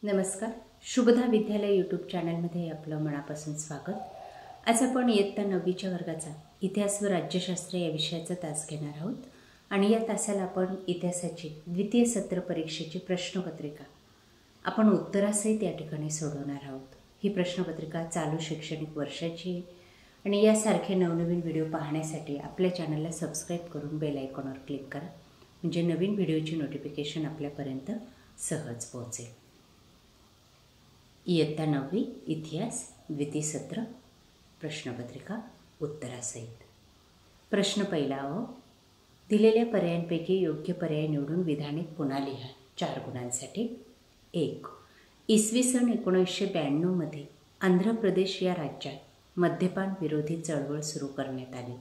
नमस्कार. शुभदा विद्यालय यूट्यूब चॅनलमध्ये आपलं मनापासून स्वागत. आज आपण इयत्ता 9वीच्या वर्गाचा इतिहास व राज्यशास्त्र या विषयाचा तास घेणार आहोत आणि या तासाला आपण इतिहासाची द्वितीय सत्र परीक्षेची प्रश्नपत्रिका आपण उत्तरासहित या ठिकाणी सोडवणार आहोत. ही प्रश्नपत्रिका चालू शैक्षणिक वर्षाची आहे आणि यासारखे नवनवीन व्हिडिओ पाहण्यासाठी आपल्या चॅनलला सबस्क्राईब करून बेल आयकॉनवर क्लिक करा, म्हणजे नवीन व्हिडिओची नोटिफिकेशन आपल्यापर्यंत सहज पोहोचेल. इयत्ता 9वी इतिहास द्वितीय सत्र प्रश्नपत्रिका उत्तरासहित. प्रश्न पहिला दिलेल्या पर्यायांपैकी योग्य पर्याय निवडून विधानिक पुन्हा लिहा. 4 गुणांसाठी. 1. इसवी सन 1992 मध्ये आंध्र प्रदेश या राज्यात मद्यपान विरोधी चळवळ सुरू करण्यात आली.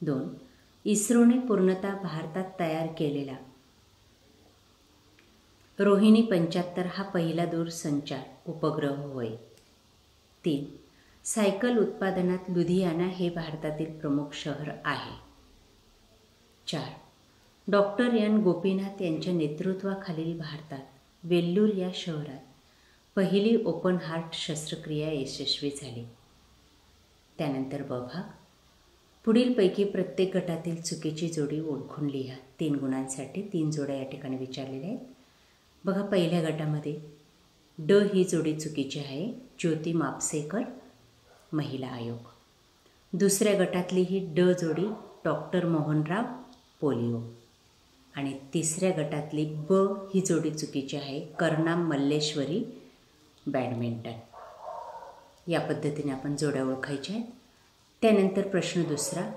2. इस्रोने पूर्णतः भारतात तयार केलेला रोहिणी 75 हा पहिला दूरसंचार उपग्रह होय. 3. सायकल उत्पादनात लुधियाना हे भारतातील प्रमुख शहर आहे. 4. डॉक्टर एन गोपीनाथ यांच्या नेतृत्वाखालील भारतात वेल्लूर या शहरात पहिली ओपन हार्ट शस्त्रक्रिया यशस्वी झाली. त्यानंतर ब भाग. पुढीलपैकी प्रत्येक गटातील चुकीची जोडी ओळखून लिहा. 3 गुणांसाठी 3 जोड्या या ठिकाणी विचारलेल्या आहेत. बघा, पहिल्या गटामध्ये ड ही जोडी चुकीची आहे. ज्योती मापसेकर महिला आयोग. दुसऱ्या गटातली ही ड जोडी डॉक्टर मोहनराव पोलिओ. आणि तिसऱ्या गटातली ब ही जोडी चुकीची आहे. करनाम मल्लेश्वरी बॅडमिंटन. या पद्धतीने आपण जोड्या ओळखायच्या आहेत. त्यानंतर प्रश्न दुसरा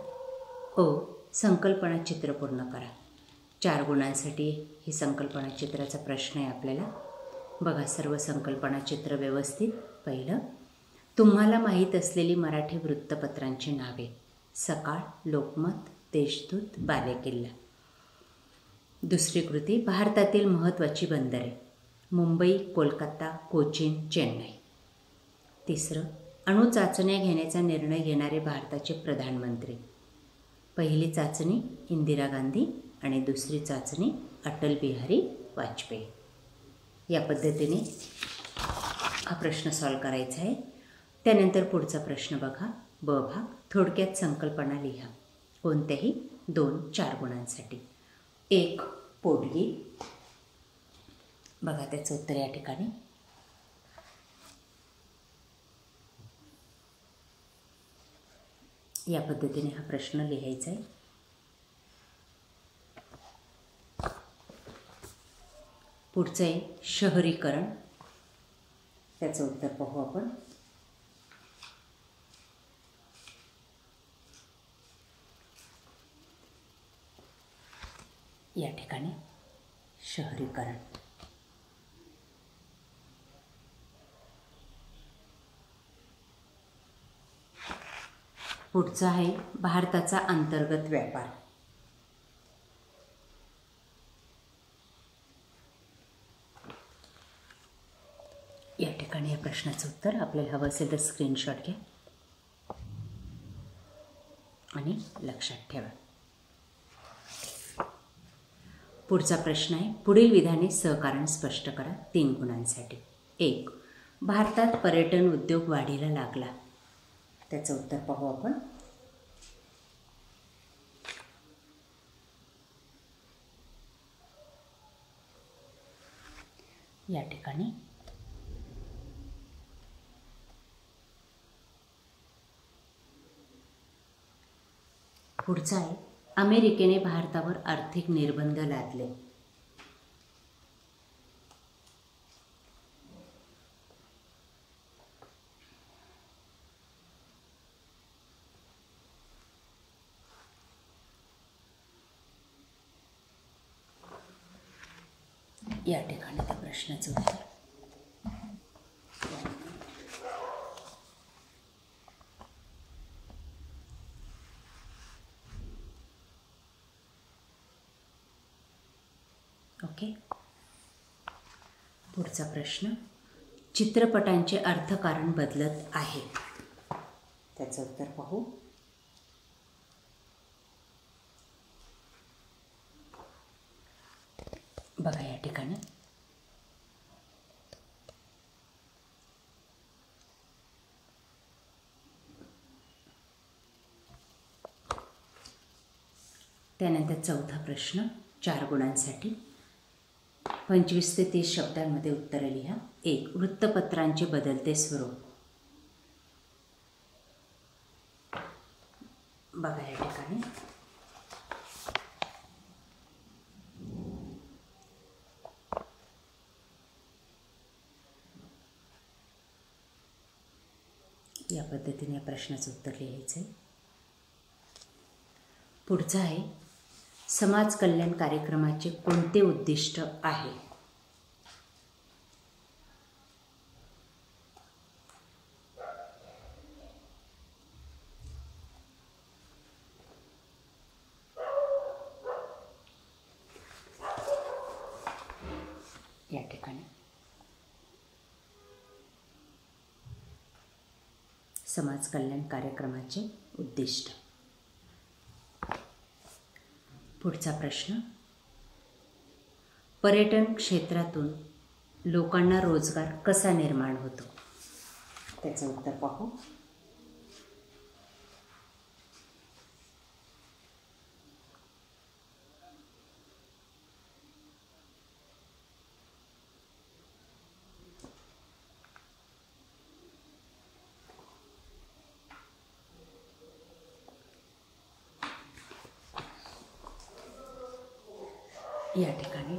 संकल्पना चित्र पूर्ण करा. 4 गुणांसाठी ही संकल्पना चित्राचा प्रश्न आहे आपल्याला. बघा, सर्व संकल्पना चित्र व्यवस्थित. पहिलं, तुम्हाला माहीत असलेली मराठी वृत्तपत्रांची नावे. सकाळ, लोकमत, देशदूत, बालेकिल्ला. दुसरी कृती, भारतातील महत्त्वाची बंदरे. मुंबई, कोलकाता, कोचीन, चेन्नई. तिसरं, अणु चाचण्या घेण्याचा निर्णय घेणारे भारताचे प्रधानमंत्री. पहिली चाचणी इंदिरा गांधी आणि दुसरी चाचणी अटल बिहारी वाजपेयी. या पद्धतीने हा प्रश्न सॉल्व करायचा आहे. त्यानंतर पुढचा प्रश्न बघा, ब भाग. थोडक्यात संकल्पना लिहा. कोणत्याही 2-4 गुणांसाठी. 1. पोटगी. बघा, त्याचं उत्तर या ठिकाणी. या पद्धतीने हा प्रश्न लिहायचा आहे. पुढचं आहे शहरीकरण. त्याचं उत्तर पाहू आपण. या ठिकाणी शहरीकरण. पुढचा आहे भारताचा अंतर्गत व्यापार. या ठिकाणी या प्रश्नाचं उत्तर आपल्याला हवं असेल तर स्क्रीनशॉट घ्या आणि लक्षात ठेवा. पुढचा प्रश्न आहे, पुढील विधाने सहकारण स्पष्ट करा. 3 गुणांसाठी. 1. भारतात पर्यटन उद्योग वाढीला लागला. त्याचं उत्तर पाहू आपण. या ठिकाणी पुढचा आहे, अमेरिकेने भारतावर आर्थिक निर्बंध लादले. या ठिकाणी त्या प्रश्नाचं उत्तर. ओके. पुढचा प्रश्न, चित्रपटांचे अर्थकारण बदलत आहे. त्याचं उत्तर पाहू. बघा, या ठिकाणी त्यानंतर चौथा प्रश्न 4 गुणांसाठी 25 ते 30 शब्दांमध्ये उत्तरं लिहा. 1. वृत्तपत्रांचे बदलते स्वरूप. बघा या ठिकाणी या पद्धतीने या प्रश्नाचं उत्तर लिहायचं आहे. पुढचं आहे समाज कल्याण कार्यक्रमाचे कोणते उद्दिष्ट आहे. या ठिकाणी समाज कल्याण कार्यक्रमाचे उद्दिष्ट. पुढचा प्रश्न पर्यटन क्षेत्रातून लोकांना रोजगार कसा निर्माण होतो. त्याचं उत्तर पाहू. या ठिकाणी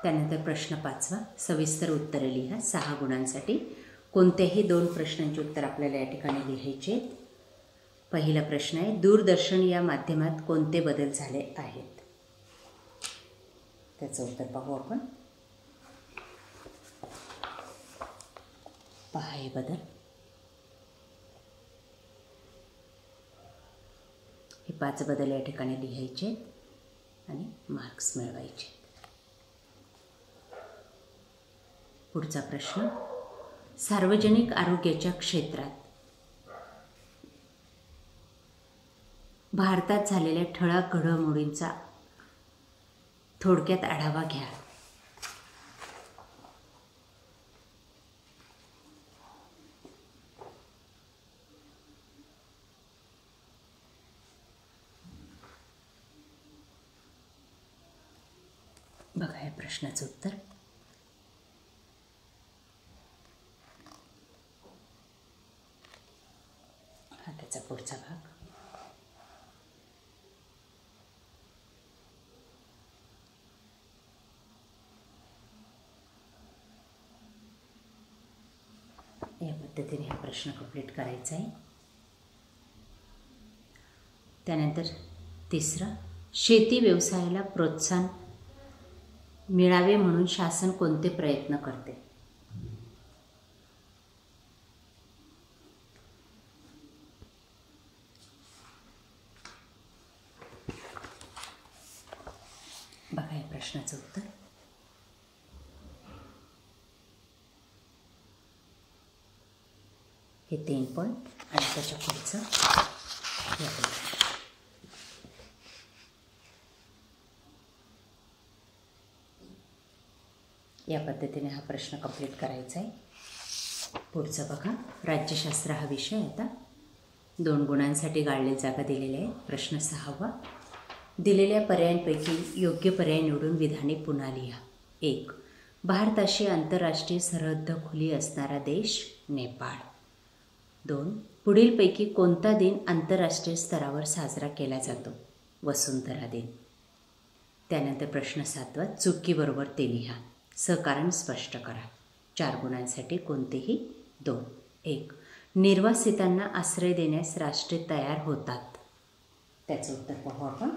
त्यानंतर प्रश्न 5वा सविस्तर उत्तरे लिहा. 6 गुणांसाठी कोणत्याही 2 प्रश्नांची उत्तर आपल्याला या ठिकाणी लिहायचे. पहिला प्रश्न आहे दूरदर्शन या माध्यमात कोणते बदल झाले आहेत. त्याचं उत्तर पाहू आपण. पहा हे बदल. हे 5 बदल या ठिकाणी लिहायचे आणि मार्क्स मिळवायचे. पुढचा प्रश्न सार्वजनिक आरोग्याच्या क्षेत्रात भारतात झालेल्या ठळक घडामोडींचा थोडक्यात आढावा घ्या. बघा या प्रश्नाचं उत्तर. हा त्याचा पुढचा भाग. या पद्धतीने हा प्रश्न कंप्लीट करायचा आहे. त्यानंतर तिसरा शेती व्यवसायाला प्रोत्साहन मिळावे म्हणून शासन कोणते प्रयत्न करते. बघा या प्रश्नाचं उत्तर. हे 3 पॉईंट आणि त्याच्या पुढचं या पद्धतीने हा प्रश्न कंप्लीट करायचा आहे. पुढचं बघा राज्यशास्त्र हा विषय. आता 2 गुणांसाठी गाळलेली जागा दिलेली आहे. प्रश्न 6वा दिलेल्या पर्यायांपैकी योग्य पर्याय निवडून विधाने पुन्हा लिहा. 1. भारताशी आंतरराष्ट्रीय सरहद्द खुली असणारा देश नेपाळ. 2. पुढीलपैकी कोणता दिन आंतरराष्ट्रीय स्तरावर साजरा केला जातो. वसुंधरा दिन. त्यानंतर प्रश्न 7वा चुकीबरोबर ते लिहा. सहकारण स्पष्ट करा. 4 गुणांसाठी कोणतेही 2. 1. निर्वासितांना आश्रय देण्यास राष्ट्रे तयार होतात. त्याचं उत्तर पाहू आपण.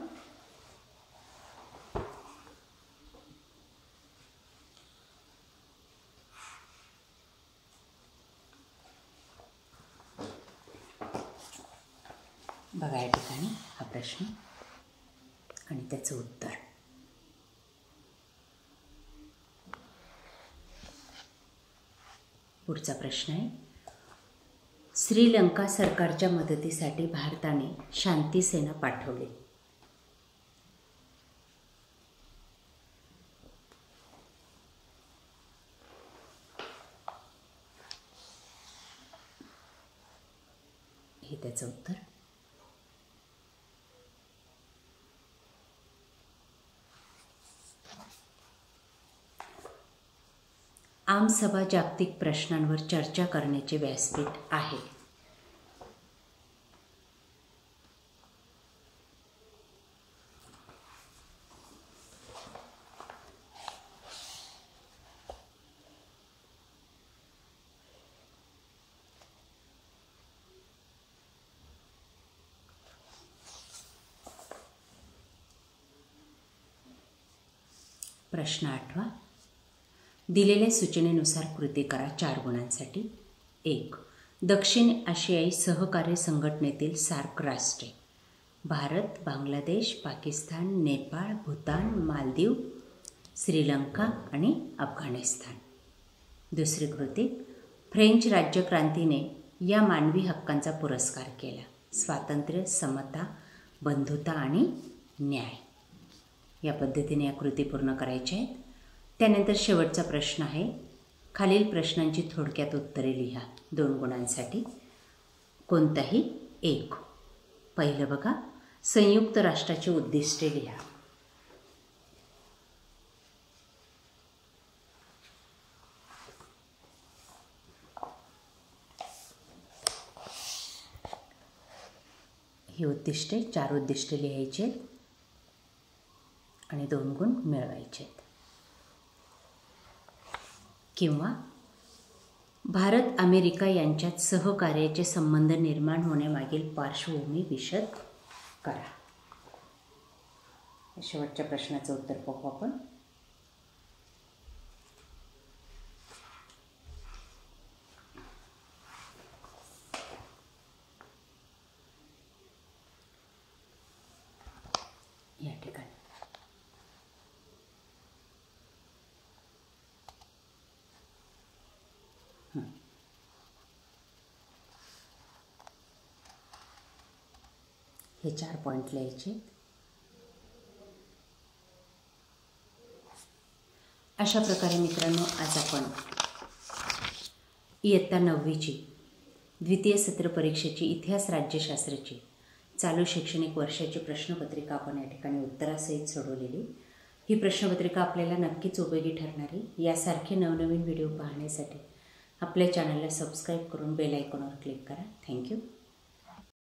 बघा या ठिकाणी हा प्रश्न आणि त्याचं उत्तर. पुढचा प्रश्न आहे श्रीलंका सरकारच्या मदतीसाठी भारताने शांती सेना पाठवली. हे त्याचं उत्तर. आमसभा जागतिक प्रश्नांवर चर्चा करण्याचे व्यासपीठ आहे. प्रश्न 8. दिलेल्या सूचनेनुसार कृती करा 4 गुणांसाठी. 1. दक्षिण आशियाई सहकार्य संघटनेतील सार्क राष्ट्रे भारत, बांगलादेश, पाकिस्तान, नेपाळ, भूतान, मालदीव, श्रीलंका आणि अफगाणिस्तान. दुसरी कृती. फ्रेंच राज्यक्रांतीने या मानवी हक्कांचा पुरस्कार केला. स्वातंत्र्य, समता, बंधुता आणि न्याय. या पद्धतीने या कृती पूर्ण करायच्या आहेत. त्यानंतर शेवटचा प्रश्न आहे. खालील प्रश्नांची थोडक्यात उत्तरे लिहा 2 गुणांसाठी. कोणताही एक. पहिलं बघा, संयुक्त राष्ट्राची उद्दिष्टे लिहा. ही उद्दिष्टे 4 उद्दिष्टे लिहायची आहेत आणि 2 गुण मिळवायचे आहेत. किंवा भारत अमेरिका यांच्यात सहकार्याचे संबंध निर्माण होण्यामागील पार्श्वभूमी विशद करा. शेवटच्या प्रश्नाचं उत्तर पाहू आपण. या ठिकाणी हे 4 पॉईंट लिहायचे. अशा प्रकारे मित्रांनो, आज आपण इयत्ता 9वीची द्वितीय सत्र परीक्षेची इतिहास राज्यशास्त्राची चालू शैक्षणिक वर्षाची प्रश्नपत्रिका आपण या ठिकाणी उत्तरासहित सोडवलेली. ही प्रश्नपत्रिका आपल्याला नक्कीच उपयोगी ठरणारी. यासारखे नवनवीन व्हिडिओ पाहण्यासाठी आपल्या चॅनलला सबस्क्राईब करून बेल आयकॉनवर क्लिक करा. थँक्यू.